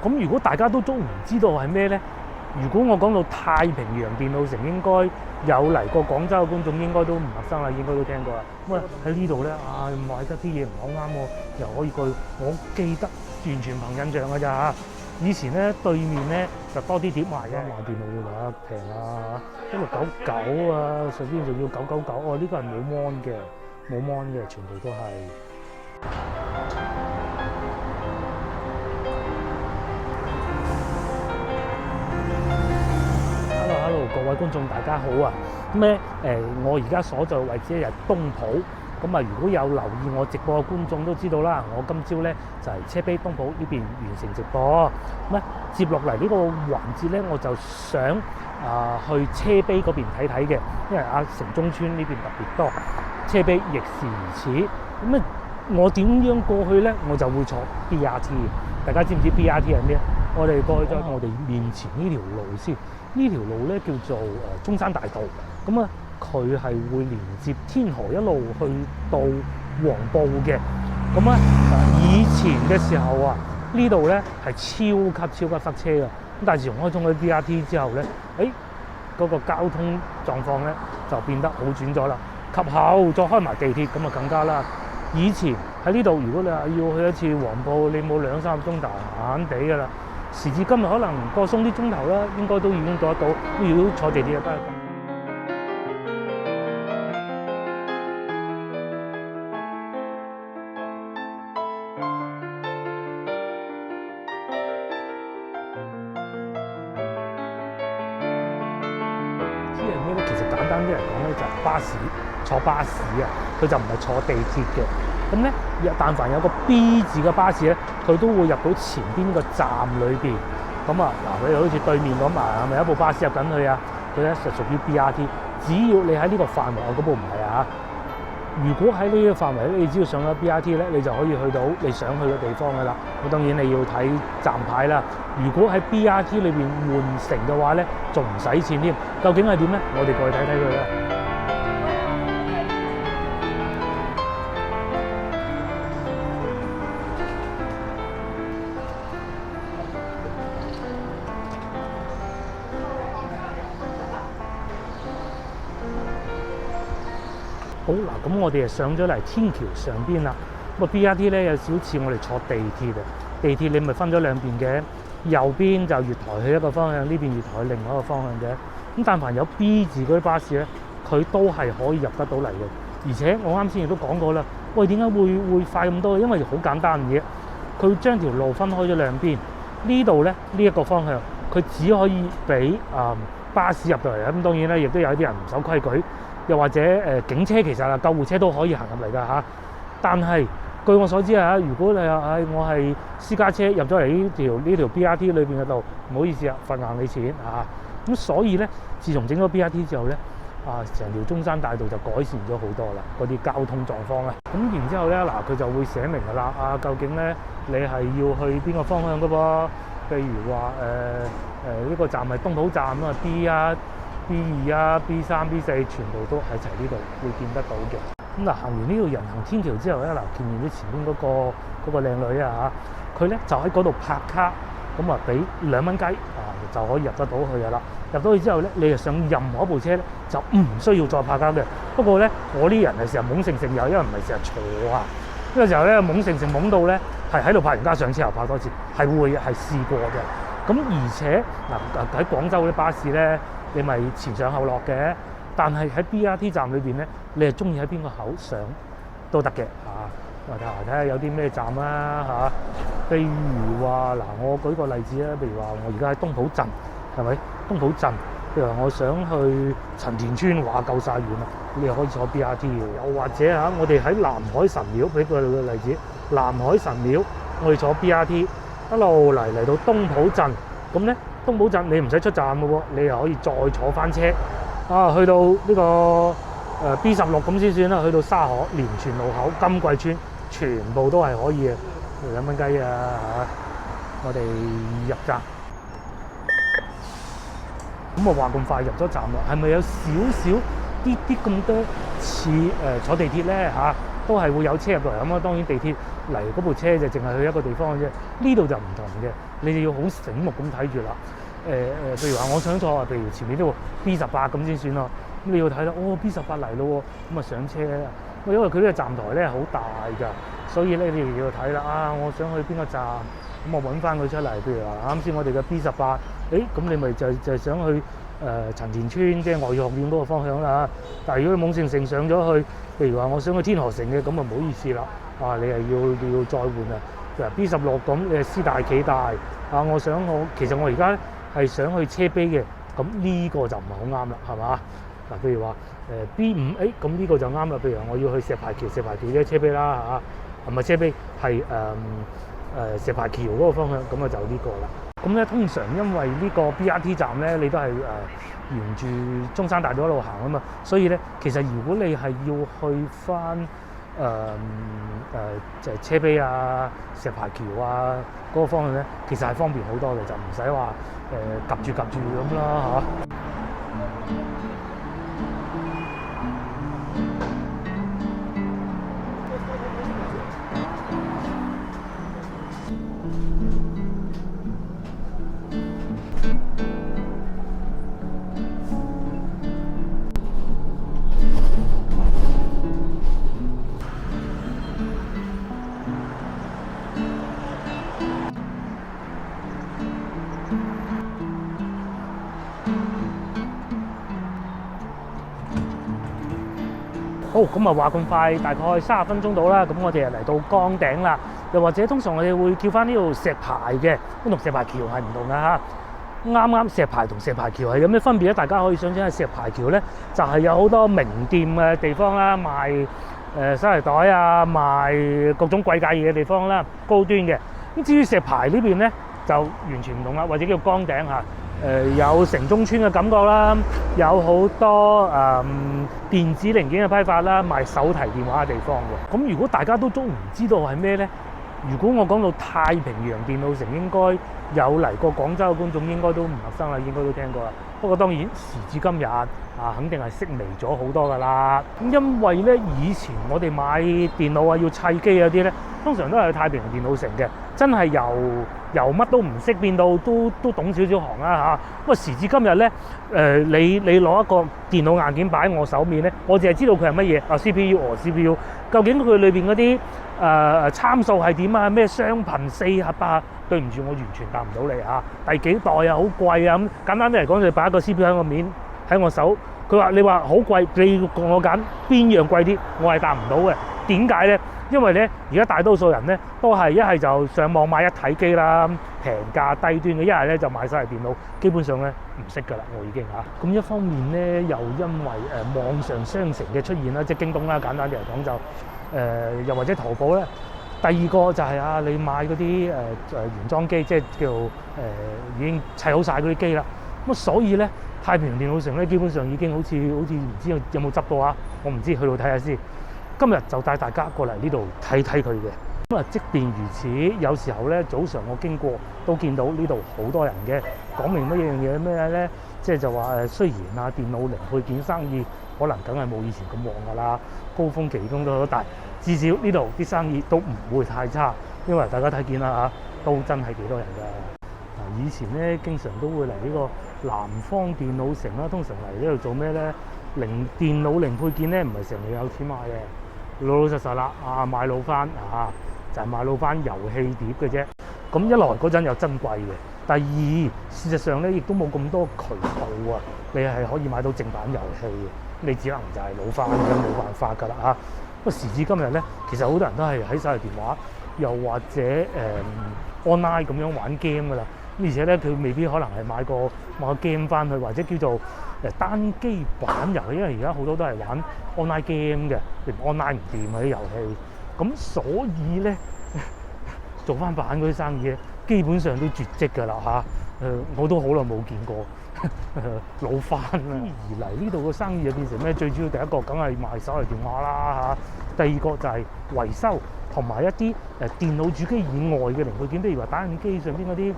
咁如果大家都唔知道係咩咧？如果我講到太平洋電腦城，應該有嚟過廣州嘅觀眾應該都唔陌生啦，應該都聽過啦。咁啊喺呢度咧，買得啲嘢唔好啱喎，又可以過去。我記得完全憑印象㗎咋嚇。以前咧對面咧就多啲碟賣嘅，買電腦嘅話平啊，1699啊，上邊仲要999。哦，呢個係冇 mon 嘅，冇 mon 嘅，全部都係。Hello， 各位觀眾大家好啊！咁咧我而家所在位置咧係東圃。咁啊，如果有留意我直播嘅觀眾都知道啦，我今朝咧就係車陂東圃呢邊完成直播。咁咧接落嚟呢個環節咧，我就想去車陂嗰邊睇睇嘅，因為城中村呢邊特別多，車陂亦是如此。咁咧我點樣過去咧？我就會坐 BRT。大家知唔知 BRT 係咩？我哋過去咗我哋面前呢條路先。呢條路咧叫做中山大道。咁啊，佢係會連接天河一路去到黃埔嘅。咁啊，以前嘅時候啊，呢度咧係超級塞車嘅。咁但係自從開通咗 BRT 之後咧，嗰個交通狀況咧就變得好轉咗啦。及後再開埋地鐵，咁啊更加啦。以前喺呢度，如果你話要去一次黃埔，你冇2-3個鐘頭閒閒地㗎啦。時至今日，可能過鬆啲鐘頭啦，應該都已經到得到。如果坐地鐵就得。呢樣嘢咧，其實簡單啲嚟講咧，就係巴士，坐巴士啊，佢就唔係坐地鐵嘅。咁咧，但凡有個 B 字嘅巴士咧，佢都會入到前邊個站裏邊。咁啊，嗱，佢好似對面咁係咪有一部巴士入緊去啊？佢咧就屬於 BRT。只要你喺呢個範圍，我嗰部唔係啊。如果喺呢個範圍咧，你只要上咗 BRT 咧，你就可以去到你想去嘅地方噶啦。咁當然你要睇站牌啦。如果喺 BRT 裏邊換乘嘅話咧，仲唔使錢添。究竟係點咧？我哋過去睇睇佢啦。好嗱，咁我哋就上咗嚟天橋上邊啦。咁啊 BRT 咧有少似我哋坐地鐵啊。地鐵你咪分咗兩邊嘅，右邊就月台去一個方向，呢邊月台去另外一個方向嘅。咁但凡有 B 字嗰啲巴士咧，佢都係可以入得到嚟嘅。而且我啱先亦都講過啦，喂，點解會快咁多？因為好簡單嘅嘢，佢將條路分開咗兩邊。呢度咧呢一個方向，佢只可以俾巴士入到嚟。咁當然咧，亦都有啲人唔守規矩。又或者警車其實啊，救護車都可以行入嚟㗎嚇。但係據我所知啊，如果你話我係私家車入咗嚟呢條 BRT 裏邊嘅度，唔好意思啊，罰硬你錢嚇。咁所以咧，自從整咗 BRT 之後咧，成條中山大道就改善咗好多啦，嗰啲交通狀況啊。咁然之後咧，嗱佢就會寫明㗎啦，究竟咧你係要去邊個方向㗎噃？譬如話呢個站係東圃站啊 B 啊。B2 啊 B3 B4 全部都喺齊呢度會見得到嘅。咁嗱，行完呢條人行天橋之後咧，嗱見完咗前邊嗰個靚女啊嚇，佢咧就喺嗰度拍卡，咁啊俾2蚊雞就可以入得到去㗎啦。入到去之後咧，你就上任何一部車咧就唔需要再拍卡嘅。不過咧，我啲人係成日懵成又，因為唔係成日坐啊。呢個時候咧懵成懵到咧係喺度拍完卡上車又拍多次，係試過嘅。咁而且嗱喺廣州嗰啲巴士咧。你咪前上後落嘅，但係喺 BRT 站裏邊咧，你係中意喺邊個口上都得嘅嚇。我睇下有啲咩站啦嚇。譬如話嗱，我舉個例子啦，譬如話我而家喺東圃鎮，係咪？東圃鎮，譬如話我想去陳田村，話夠晒遠啦，你又可以坐 BRT 嘅。又或者嚇，我哋喺南海神廟，俾個例子，南海神廟，我哋坐 BRT 一路嚟到東圃鎮，咁咧。東圃鎮你唔使出站嘅喎，你又可以再坐翻車去到呢個B16咁先算啦，去到沙河、連泉路口、金桂村，全部都係可以嘅。2蚊雞啊嚇！我哋入站，咁啊話咁快入咗站啦，係咪有少啲咁多似坐地鐵咧嚇？都係會有車入嚟咁啊！當然地鐵嚟嗰部車就淨係去一個地方嘅啫。呢度就唔同嘅，你哋要好醒目咁睇住啦。譬如話我想坐啊，譬如前面呢個 B18咁先算咯。咁你要睇啦，B18嚟咯，咁啊上車啦。因為佢呢個站台咧好大㗎，所以咧你哋要睇啦。我想去邊個站，咁我揾翻佢出嚟。譬如話啱先我哋嘅 B18，咁你咪就想去陳田村即係外語學院嗰個方向啦。但係如果你懵盛盛上咗去，譬如話我想去天河城嘅，咁啊唔好意思啦。你係要再換啊。譬如 B16咁，你係師大企大其實我而家係想去車陂嘅，咁呢個就唔係好啱啦，係嘛？嗱，譬如話B5，咁呢個就啱啦。譬如話我要去石排橋即係車陂啦嚇，唔係車陂係石排橋嗰個方向，咁啊就呢個啦。咁咧通常因為呢個 BRT 站咧，你都係沿住中山大道一路行啊嘛，所以咧其實如果你係要去翻就係車陂啊、石排橋啊嗰個方向咧，其實係方便好多嘅，就唔使話夾住咁啦嚇。好，咁啊話咁快，大概30分鐘到啦。咁我哋就嚟到崗頂啦。又或者通常我哋會叫翻呢度石排嘅，咁同石排橋係唔同㗎嚇。啱石排同石排橋係有咩分別咧？大家可以想象下，石排橋咧就係有好多名店嘅地方啦，賣手提袋啊，賣各種貴價嘢嘅地方啦，高端嘅。咁至於石排呢邊咧就完全唔同啦，或者叫崗頂嚇。有城中村嘅感覺啦，有好多電子零件嘅批發啦，賣手提電話嘅地方嘅。咁如果大家都唔知道係咩咧？如果我講到太平洋電腦城，應該有嚟過廣州嘅觀眾應該都唔陌生啦，應該都聽過啦。不過當然時至今日肯定係式微咗好多㗎啦。咁因為咧以前我哋買電腦要砌機嗰啲咧，通常都係去太平洋電腦城嘅，真係由乜都唔識變到都懂少少行啦嚇。咁時至今日咧，你攞一個電腦硬件擺喺我手面咧，我淨係知道佢係乜嘢CPU，CPU，究竟佢裏邊嗰啲參數係點啊？咩雙頻4核8？對唔住，我完全答唔到你嚇。第幾代啊？好貴啊！咁簡單啲嚟講，就擺一個 CPU 喺我面，喺我手。你話好貴，你叫我揀邊樣貴啲，我係答唔到嘅。點解咧？因為咧，而家大多數人咧都係一係就上網買一體機啦，平價低端嘅；一係咧就買晒電腦，基本上咧唔識㗎啦，我已經嚇。咁一方面咧，又因為網上商城嘅出現啦，即係京東啦，簡單啲嚟講就又或者淘寶咧。第二個就係你買嗰啲原裝機，即係叫已經砌好晒嗰啲機啦。咁所以咧，太平洋電腦城咧基本上已經好似唔知有冇執到啊？我唔知，去到睇下先。今日就帶大家過嚟呢度睇睇佢嘅。咁啊，即便如此，有時候咧早上我經過都見到呢度好多人嘅，講明乜嘢嘢咩咧？即係就話雖然電腦零配件生意可能梗係冇以前咁旺㗎啦，高峰期中都好大。至少呢度啲生意都唔會太差，因為大家睇見啦都真係幾多人㗎。以前咧經常都會嚟呢個南方電腦城啦，通常嚟呢度做咩咧？電腦零配件咧唔係成日有錢買嘅，老實實啦買老翻就係買老翻遊戲碟嘅啫。咁一來嗰陣又珍貴嘅，第二事實上咧亦都冇咁多渠道你係可以買到正版遊戲嘅，你只能就係老翻咁，冇辦法㗎啦嚇。不過時至今日咧，其實好多人都係喺手提電話，又或者online 咁樣玩 game 㗎啦。而且咧，佢未必可能係買個 game 翻去，或者叫做單機版遊戲，因為而家好多都係玩 online game 嘅，連 online 唔掂嗰啲遊戲。咁所以咧，做翻版嗰啲生意咧，基本上都絕跡㗎啦嚇。我都好耐冇見過。老翻啦，而嚟呢度嘅生意就變成咩？最主要第一個梗係賣手提電話啦嚇，第二個就係維修同埋一啲電腦主機以外嘅零配件，譬如話打印機上邊嗰啲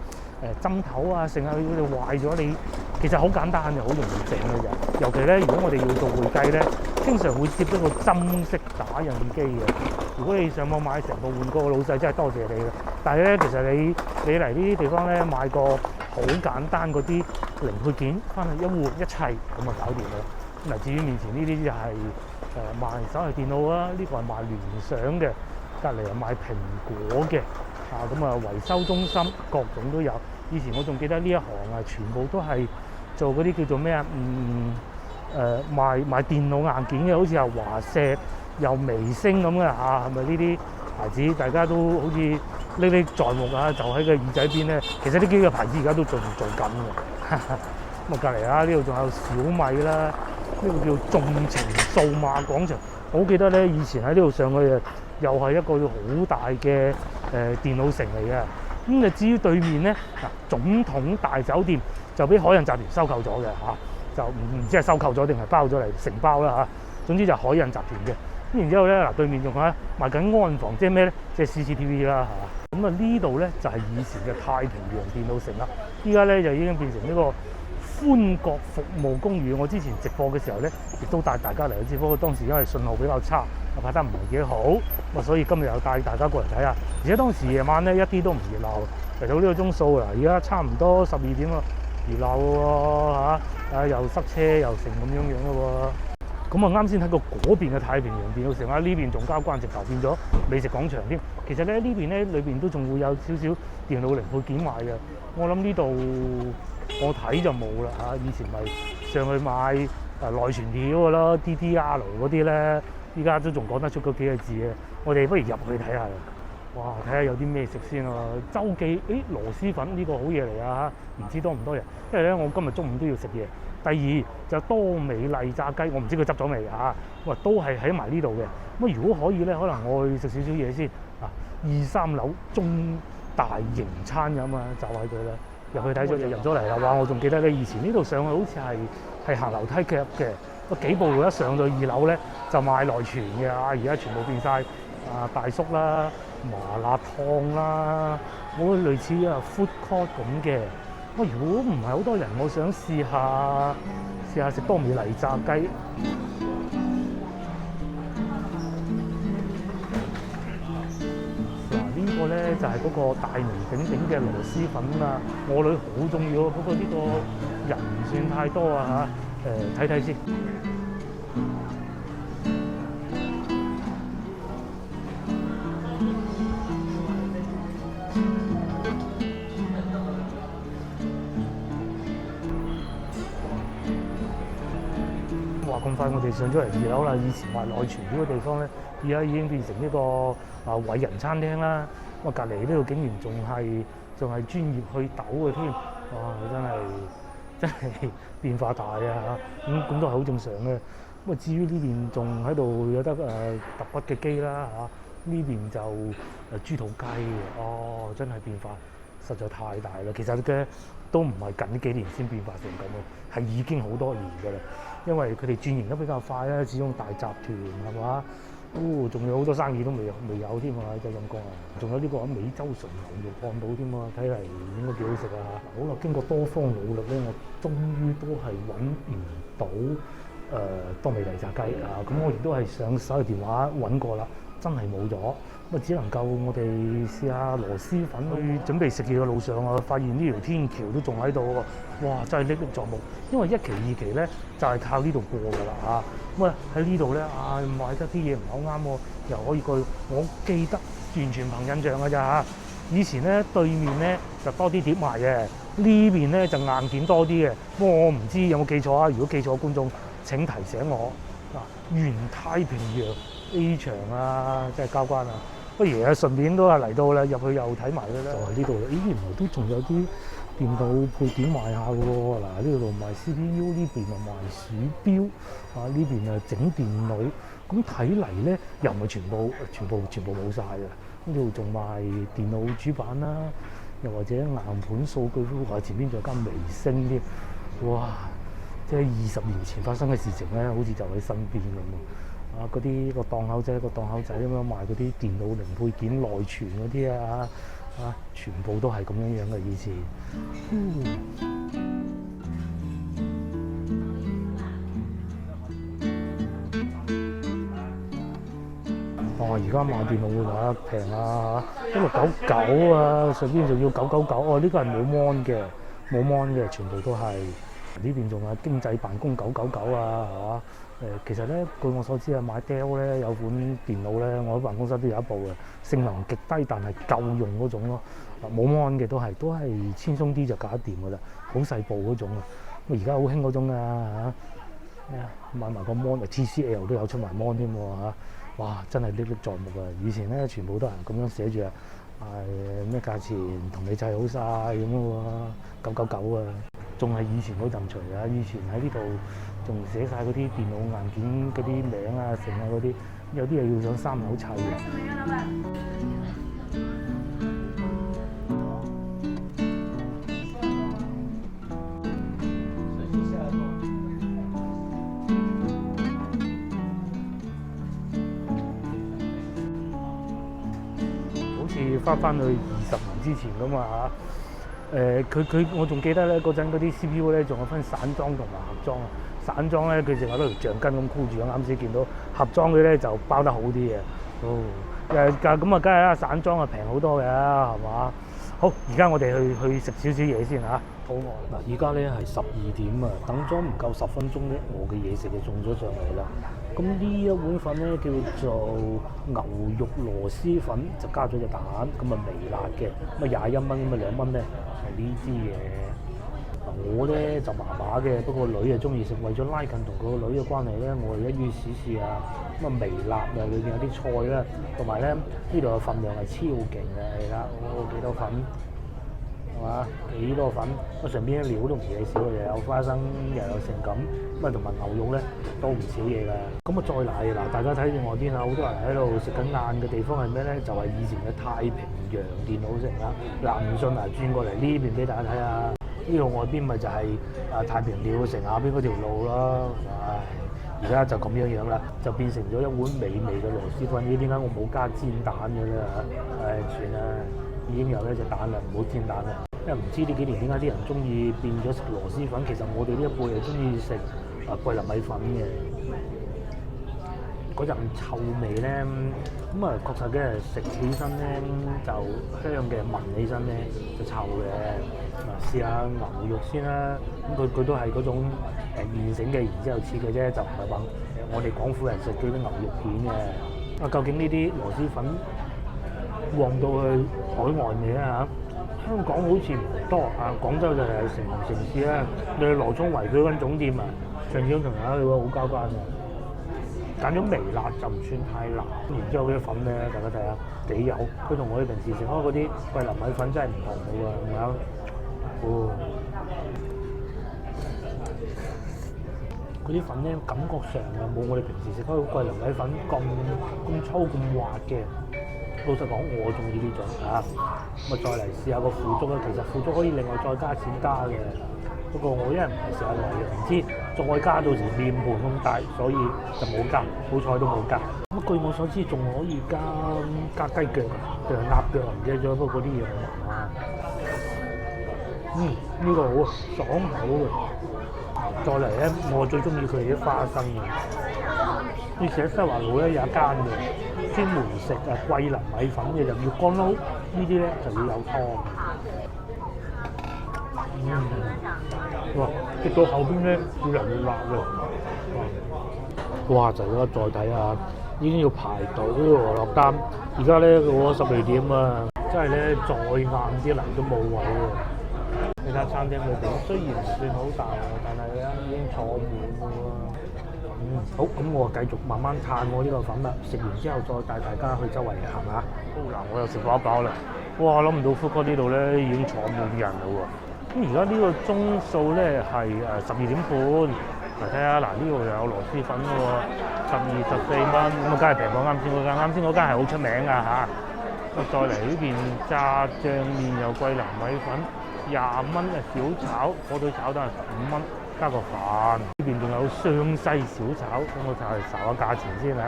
針頭啊，成日佢哋壞咗，你其實好簡單嘅，好容易整嘅啫。尤其咧，如果我哋要做會計咧，經常會接一個針式打印機嘅。如果你上網買成個換過，老細真係多謝你啦。但係咧，其實你嚟呢啲地方咧買個好簡單嗰啲零配件，翻去一換一砌咁就搞掂啦。咁至於面前呢啲就係賣手提電腦啦，呢個係賣聯想嘅，隔離係賣蘋果嘅。咁維修中心各種都有。以前我仲記得呢一行全部都係做嗰啲叫做咩賣電腦硬件嘅，好似又華碩又微星咁嘅係咪呢啲牌子？大家都好似歷歷在目就喺個耳仔邊咧。其實呢幾個牌子而家都仲做緊嘅。咁隔離呢度仲有小米啦，呢個叫眾情數碼廣場。我好記得咧，以前喺呢度上去又係一個好大嘅電腦城嚟嘅。咁至於對面咧總統大酒店就俾海印集團收購咗嘅就唔知係收購咗定係包咗嚟承包啦總之就海印集團嘅。咁然之後咧對面仲賣緊安防，即係咩咧？即係 CCTV 啦咁呢度咧就係以前嘅太平洋電腦城啦。依家咧就已經變成呢個歡國服務公寓。我之前直播嘅時候咧，亦都帶大家嚟，只不過當時因為信號比較差，拍得唔係幾好，所以今日又帶大家過嚟睇下。而且當時夜晚咧一啲都唔熱鬧，嚟到呢個鐘數啦，而家差唔多12點啦，熱鬧喎又塞車又成咁樣嘅喎。咁啱先睇過嗰邊嘅太平洋電腦城呢邊仲交關，直頭變咗美食廣場添。其實咧呢邊咧裏邊都仲會有少少電腦零配件賣嘅。我諗呢度我睇就冇啦以前咪上去買內存條嘅咯 ，DDR 嗰啲咧，依家都仲講得出嗰幾個字嘅。我哋不如入去睇下。哇！睇下有啲咩食先周記螺絲粉呢個好嘢嚟唔知多唔多人？因為咧我今日中午都要食嘢。第二就多美麗炸雞，我唔知佢執咗未都係喺埋呢度嘅。咁如果可以咧，可能我去食少少嘢先23樓中大型餐飲就喺度啦。入去睇咗就入咗嚟啦。哇！我仲記得咧，以前呢度上去好似係行樓梯嘅，幾步路一上到2樓咧就賣內存嘅而家全部變晒大叔啦、麻辣燙啦，類似food court 咁嘅。如果唔係好多人，我想試下食多美麗炸雞。呢個咧就係嗰個大名鼎鼎嘅螺絲粉啦。我女好中意不過呢個人唔算太多睇睇先。咁快我哋上咗嚟2樓啦！以前賣內存呢個地方咧，而家已經變成呢個偉人餐廳啦。隔離呢度竟然仲係專業去豆嘅添，哇！真係變化大咁都係好正常嘅。至於呢邊仲喺度有得揼骨嘅機啦呢邊就豬肚雞嘅，真係變化實在太大啦。其實嘅都唔係近呢幾年先變化成咁嘅，係已經好多年㗎啦。因為佢哋轉型得比較快啦，始終大集團係嘛，仲有好多生意都未有添真係咁講仲有呢個美洲純牛肉漢堡添睇嚟應該幾好食好啦，經過多方努力咧，我終於都係揾唔到多美麗炸雞咁我亦都係上手提電話揾過啦，真係冇咗。只能夠我哋試下螺絲粉去準備食嘢嘅路上發現呢條天橋都仲喺度哇！真係歷歷在目，因為1期2期咧就係靠呢度過㗎啦喺呢度咧買得啲嘢唔係好啱又可以過去。我記得完全憑印象㗎咋以前咧對面咧就多啲碟賣嘅，呢邊咧就硬件多啲嘅。不過我唔知有冇記錯如果記錯嘅觀眾請提醒我原太平洋 A 場真係交關不如順便都係嚟到啦，入去又睇埋佢啦。就係呢度啦。原來都仲有啲電腦配件賣下嘅喎。呢度賣 CPU，呢邊又賣鼠標呢邊整電腦。咁睇嚟咧，又唔係全部冇晒嘅。呢度仲賣電腦主板啦，又或者硬盤數據庫，前邊仲有間微星添。哇！即係20年前發生嘅事情咧，好似就喺身邊咁嗰啲個檔口仔咁樣賣嗰啲電腦零配件內存嗰啲全部都係咁樣嘅以前。家買電腦會買得平啊，1699啊，上邊仲要999，哦呢個係冇 mon 嘅，冇 mon 嘅，全部都係呢邊仲有經濟辦公999啊，係嘛？其實咧，據我所知啊，買 Dell 咧有款電腦咧，我喺辦公室都有一部嘅，性能極低但係夠用嗰種咯。冇 mon 嘅都係輕鬆啲就搞得掂㗎啦，好細部嗰種啊。咁而家好興嗰種啊嚇，買埋個 mon，TCL 都有出埋 mon 添喎嚇。哇！真係歷歷在目啊！以前咧全部都係咁樣寫住咩價錢同你砌好晒咁喎，999啊，仲係以前嗰陣除啊！以前喺呢度仲寫晒嗰啲電腦硬件嗰啲名啊、成啊嗰啲，有啲嘢要上3樓砌嘅。翻去20年之前咁啊嚇，我仲記得咧嗰陣嗰啲 CPU 咧仲有分散裝同埋盒裝啊。散裝咧佢淨係攞條橡筋咁箍住，啱先見到盒裝嘅咧就包得好啲嘅。咁啊，梗係啦，散裝啊平好多嘅，係嘛？好，而家我哋去食少少嘢先嚇，肚餓。嗱，而家咧係12點啊，等咗唔夠10分鐘咧，我嘅嘢食就送咗上嚟啦。咁呢一碗粉咧叫做牛肉螺絲粉，就加咗隻蛋，咁啊微辣嘅，咁啊21蚊，咁啊2蚊咧係呢支嘢。我咧就麻麻嘅，不過女啊中意食，為咗拉近同個女嘅關係咧，我係一於試下。咁啊微辣啊，裏邊有啲菜啦，同埋咧呢度嘅份量係超勁嘅，係啦，幾多粉係嘛？幾多粉？咁上邊啲料都唔嘢少嘅，又有花生，又有性感，咁啊同埋牛肉咧都唔少嘢㗎。咁啊再嚟嗱，大家睇住外邊啊，好多人喺度食緊晏嘅地方係咩咧？就係以前嘅太平洋電腦城啦。嗱，唔信啊，轉過嚟呢邊俾大家睇下。呢度外邊咪就係太平洋城下邊嗰條路咯。唉，而家就咁樣啦，就變成咗一碗美味嘅螺絲粉。咦？點解我冇加煎蛋嘅咧？唉，算啦，已經有一隻蛋啦，唔好煎蛋啦。因為唔知呢幾年點解啲人中意變咗食螺絲粉，其實我哋呢一輩係中意食桂林米粉嘅。嗰陣臭味咧，咁啊確實嘅食起身咧就香嘅，聞起身咧就臭嘅。嗱，試下牛肉先啦，咁佢都係嗰種現成嘅，然之後切嘅啫，就唔係話我哋廣府人食嗰啲牛肉片嘅。究竟呢啲螺絲粉旺到去海外未啊？香港好似唔多啊，廣州就係城市啦。你去羅涌圍佢間總店啊，上次同大家去過好交關嘅。揀咗微辣就唔算太辣，然之後嗰啲粉咧，大家睇下幾有，佢同我哋平時食開嗰啲桂林米粉真係唔同嘅喎，係咪啊？嗰啲粉咧感覺上啊冇我哋平時食開嘅桂林米粉咁粗咁滑嘅。老實講，我中意呢種啊，咁啊再嚟試下個腐竹啦。其實腐竹可以另外再加錢加嘅。不過我因為唔係成日嚟嘅，唔知再加到時面盤咁大，所以就冇加，好彩都冇加。咁據我所知仲可以加雞腳定係鴨腳，唔記得咗，不過嗰啲嘢我麻麻。呢個好啊，爽口嘅。再嚟咧，我最中意佢哋啲花生嘅。以前喺西華路咧有一間嘅，專門食桂林米粉嘅，就要乾撈，呢啲咧就要有湯。哇！食到後邊咧，越嚟越辣嘅。哇！就而家再睇下，已經要排隊喎落單。而家咧我12點啊，真係咧再晏啲嚟都冇位喎。其他餐廳裏邊雖然唔算好大，但係咧已經坐滿㗎喎。好，咁我繼續慢慢嘆我呢個粉啦。食完之後再帶大家去周圍行下。嗱，我又食飽飽啦。哇！諗唔到福哥呢度咧已經坐滿人啦喎。咁而家呢個鐘數咧係12點半，嚟睇下嗱，呢度又有螺絲粉喎，12、14蚊，咁啊梗係平過啱先嗰間，啱先嗰間係好出名㗎嚇。咁再嚟呢邊炸醬麵又桂林米粉20蚊啊，小炒火腿炒蛋係15蚊，加個飯。呢邊仲有湘西小炒，咁我就係查下價錢先嚇。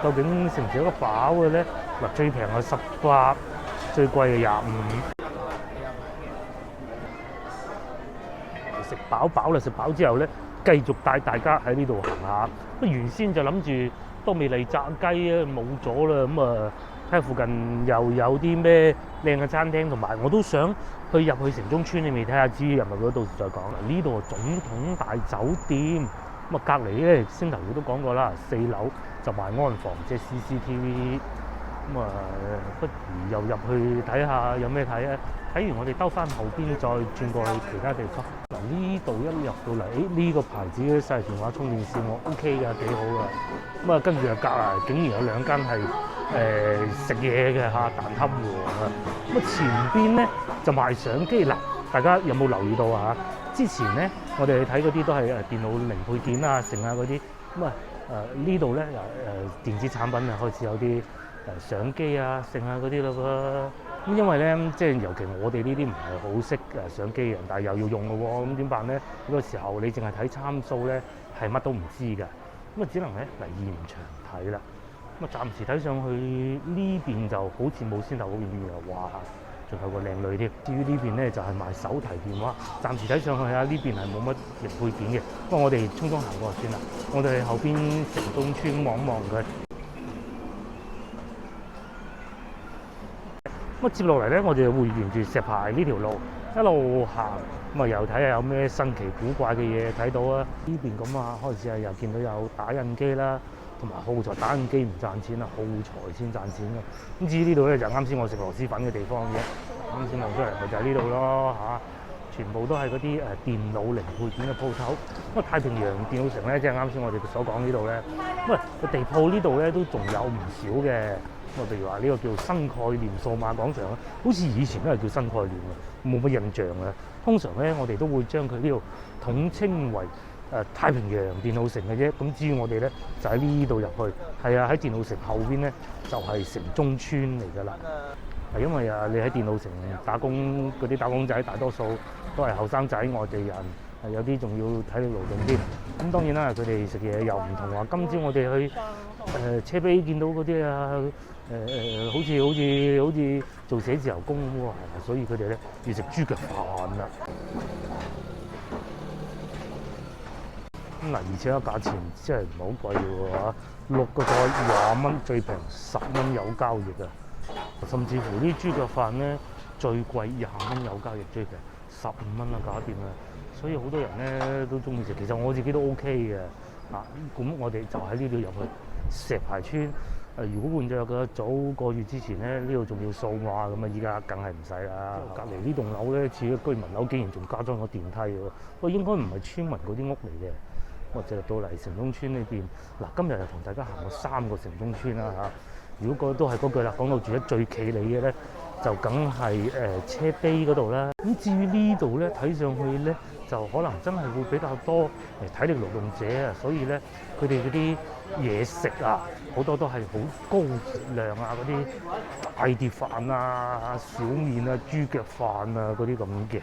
究竟食唔食得飽嘅咧？嗱，最平係18，最貴係25。食飽飽啦！食飽之後咧，繼續帶大家喺呢度行下。原先就諗住多美麗炸雞啊冇咗啦，咁啊睇下附近又有啲咩靚嘅餐廳，同埋我都想入去城中村裏面睇下，至於入咪嗰到時再講啦。呢度總統大酒店，咁啊隔離咧星頭都講過啦，4樓就賣安防，即係 CCTV。咁啊，不如又入去睇下有咩睇啊！睇完我哋兜翻後邊，再轉過去其他地方。嗱，呢度一入到嚟，呢個牌子嘅細電話充電線我 OK 㗎，幾好㗎。咁啊，跟住啊隔離竟然有2間係食嘢嘅嚇，蛋撻王啊。咁啊前邊咧就賣相機啦。大家有冇留意到啊？之前咧我哋去睇嗰啲都係電腦零配件啊、剩啊嗰啲。咁啊呢度咧電子產品啊開始有啲相機啊、剩啊嗰啲咯噃。咁因為咧，即係尤其我哋呢啲唔係好識相機嘅人，但係又要用嘅喎，咁點辦咧？好多時候你淨係睇參數咧，係乜都唔知㗎。咁啊，只能咧嚟現場睇啦。咁啊，暫時睇上去呢邊就好似冇先頭嗰邊嘅，哇！仲有個靚女添。至於呢邊咧就係賣手提電話，暫時睇上去啊，呢邊係冇乜零配件嘅。不過我哋匆匆行過算啦。我哋後邊城中村望一望佢。咁接落嚟咧，我哋會沿住石牌呢條路一路行，咁啊又睇下有咩新奇古怪嘅嘢睇到啊！呢邊咁啊，開始又見到有打印機啦，同埋耗材打印機唔賺錢啊，耗材先賺錢嘅。咁至於呢度咧，就啱先我食螺絲粉嘅地方嘅，啱先望出嚟咪就係呢度咯嚇。全部都係嗰啲電腦零配件嘅鋪頭。咁啊太平洋電腦城咧，即係啱先我哋所講呢度咧，咁啊個地鋪呢度咧都仲有唔少嘅。咁啊，譬如話呢個叫新概念數碼廣場啊，好似以前都係叫新概念嘅，冇乜印象啊。通常咧，我哋都會將佢呢度統稱為太平洋電腦城嘅啫。咁至於我哋咧，就喺呢度入去。係啊，喺電腦城後邊咧，就係城中村嚟㗎啦。係因為你喺電腦城打工嗰啲打工仔，大多數都係後生仔、外地人，有啲仲要體力勞動添。咁當然啦，佢哋食嘢又唔同話。今朝我哋去車陂見到嗰啲啊，好似做寫字樓工咁喎，所以佢哋咧要食豬腳飯啦。咁嗱，而且個價錢真係唔係好貴喎，6個菜20蚊，最平10蚊有交易啊！甚至乎啲豬腳飯咧最貴20蚊有交易，最平15蚊啦，搞掂啦。所以好多人咧都中意食，其實我自己都 OK 嘅。咁我哋就喺呢度入去石牌村。如果換咗個早個月之前咧，呢度仲要掃碼咁啊，依家梗係唔使啦。隔離呢棟樓咧似個居民樓，竟然仲加裝個電梯喎。不過應該唔係村民嗰啲屋嚟嘅。我就到嚟城中村呢邊。嗱，今日就同大家行過3個城中村啦嚇。如果都係嗰句啦，講到住得最企理嘅咧，就梗係車陂嗰度啦。咁至於呢度咧，睇上去咧就可能真係會比較多體力勞動者啊，所以咧佢哋嗰啲嘢食啊，好多都係好高熱量啊，嗰啲大碟飯啊、小麵啊、豬腳飯啊嗰啲咁嘅。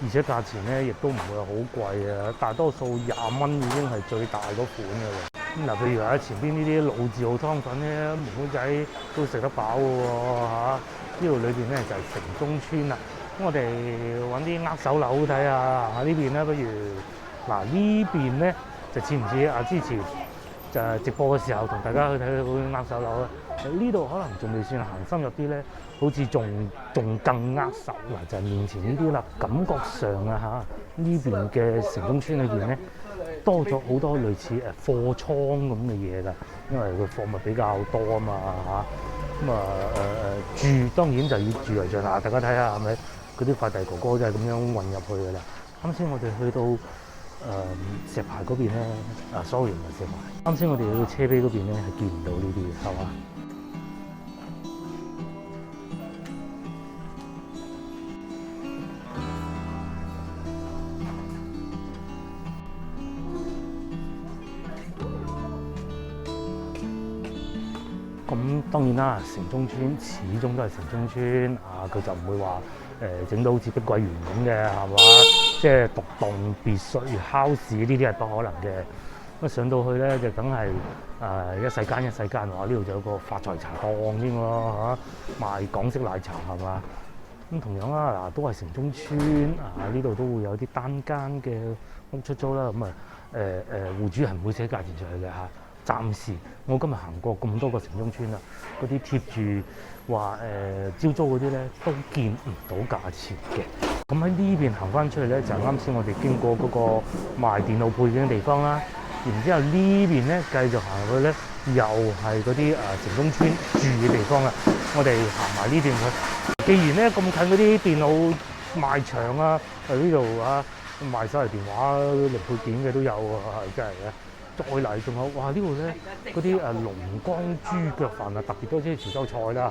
而且價錢咧亦都唔會好貴啊，大多數20蚊已經係最大嗰款㗎啦。咁嗱，譬如話前邊呢啲老字號湯粉咧，妹妹仔都食得飽㗎喎嚇。呢度裏邊咧就係城中村啦。咁我哋揾啲握手樓睇下，呢邊咧不如嗱呢邊咧就似唔似啊？之前就直播嘅時候同大家去睇嗰啲握手樓啊。呢度可能仲未算行深入啲咧，好似仲更握手嗱，就係面前呢啲啦。感覺上啊嚇，呢邊嘅城中村裏邊咧多咗好多類似貨倉咁嘅嘢啦，因為佢貨物比較多啊嘛嚇。咁住當然就要住為上啦。大家睇下係咪嗰啲快遞哥哥就係咁樣運入去㗎啦。啱先我哋去到石牌嗰邊咧，sorry 唔係石牌。啱先我哋去到車陂嗰邊咧係見唔到呢啲嘅，係嘛？咁當然啦，城中村始終都係城中村啊，佢就唔會話整到好似碧桂園咁嘅，係嘛？即係獨棟別墅、house呢啲係不可能嘅。咁上到去咧就梗係一世間一世間話呢度就有個發財茶檔添喎嚇，賣港式奶茶係嘛？咁同樣啦，嗱都係城中村呢度都會有啲單間嘅屋出租啦。咁戶主係唔會寫價錢上去嘅嚇。暫時我今日行過咁多個城中村啦，嗰啲貼住話招租嗰啲咧都見唔到價錢嘅。咁喺呢邊行翻出去咧，就係啱先我哋經過嗰個賣電腦配件嘅地方啦。然之後呢邊咧繼續行去咧，又係嗰啲城中村住嘅地方啦。我哋行埋呢段去。既然咧咁近嗰啲電腦賣場啊，喺呢度賣手提電話零配件嘅都有喎，真係嘅。再嚟仲有哇！呢度咧嗰啲龍江豬腳飯啊，特別多啲潮州菜啦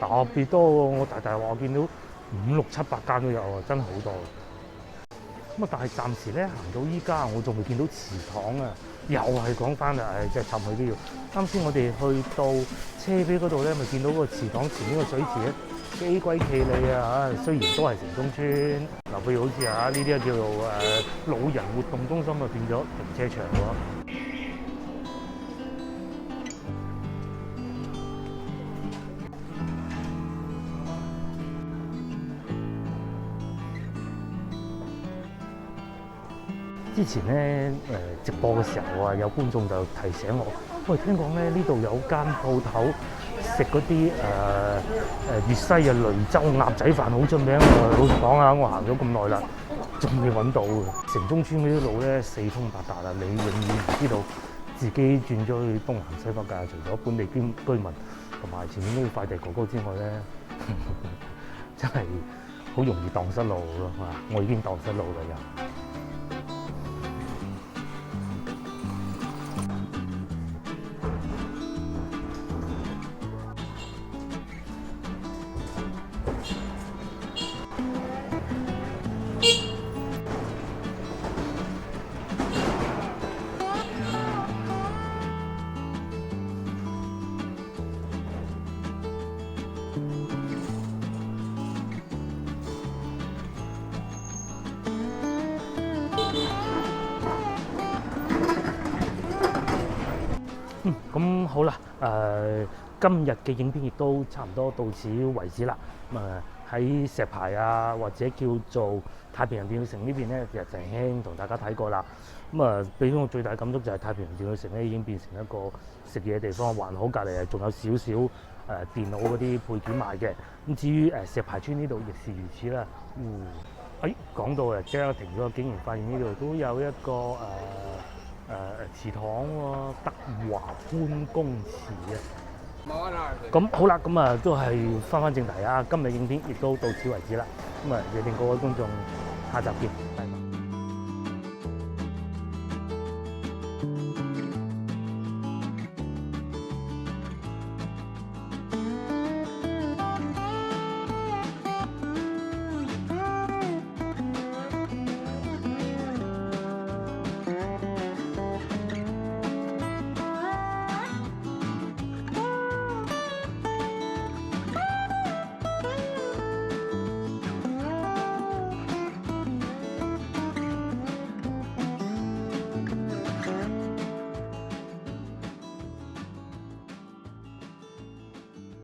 嚇，特別多喎！我大話我見到5、6、7、8間都有啊，真係好多。咁啊，但係暫時咧行到依家，我仲未見到祠堂啊，又係講翻啦，即係插去呢度。啱先我哋去到車陂嗰度咧，咪見到個祠堂前面個水池咧，幾鬼企理啊嚇！雖然都係城中村，嗱譬如好似呢啲叫做老人活動中心啊，變咗停車場喎。之前咧直播嘅時候有觀眾就提醒我，喂，聽講咧呢度有間鋪頭食嗰啲粵西嘅雷州鴨仔飯好出名啊！老實講啊，我行咗咁耐啦，仲未揾到嘅。城中村嗰啲路咧四通八達啊，你永遠唔知道自己轉咗去東南西北㗎。除咗本地居民同埋前面呢個快遞哥哥之外咧，真係好容易蕩失路咯嚇！我已經蕩失路啦又。咁好啦，今日嘅影片亦都差唔多到此為止啦。咁喺石牌或者叫做太平洋電腦城呢邊咧，其實輕輕同大家睇過啦。俾我最大感觸就係太平洋電腦城咧已經變成一個食嘢地方，還好隔離仲有少少電腦嗰啲配件賣嘅。咁至於石牌村呢度亦是如此啦。講到即刻停咗，竟然發現呢度都有一個祠堂喎，德華潘公祠啊！咁好啦，都係翻正題啊！今日影片亦都到此為止啦。約定各位觀眾下集見。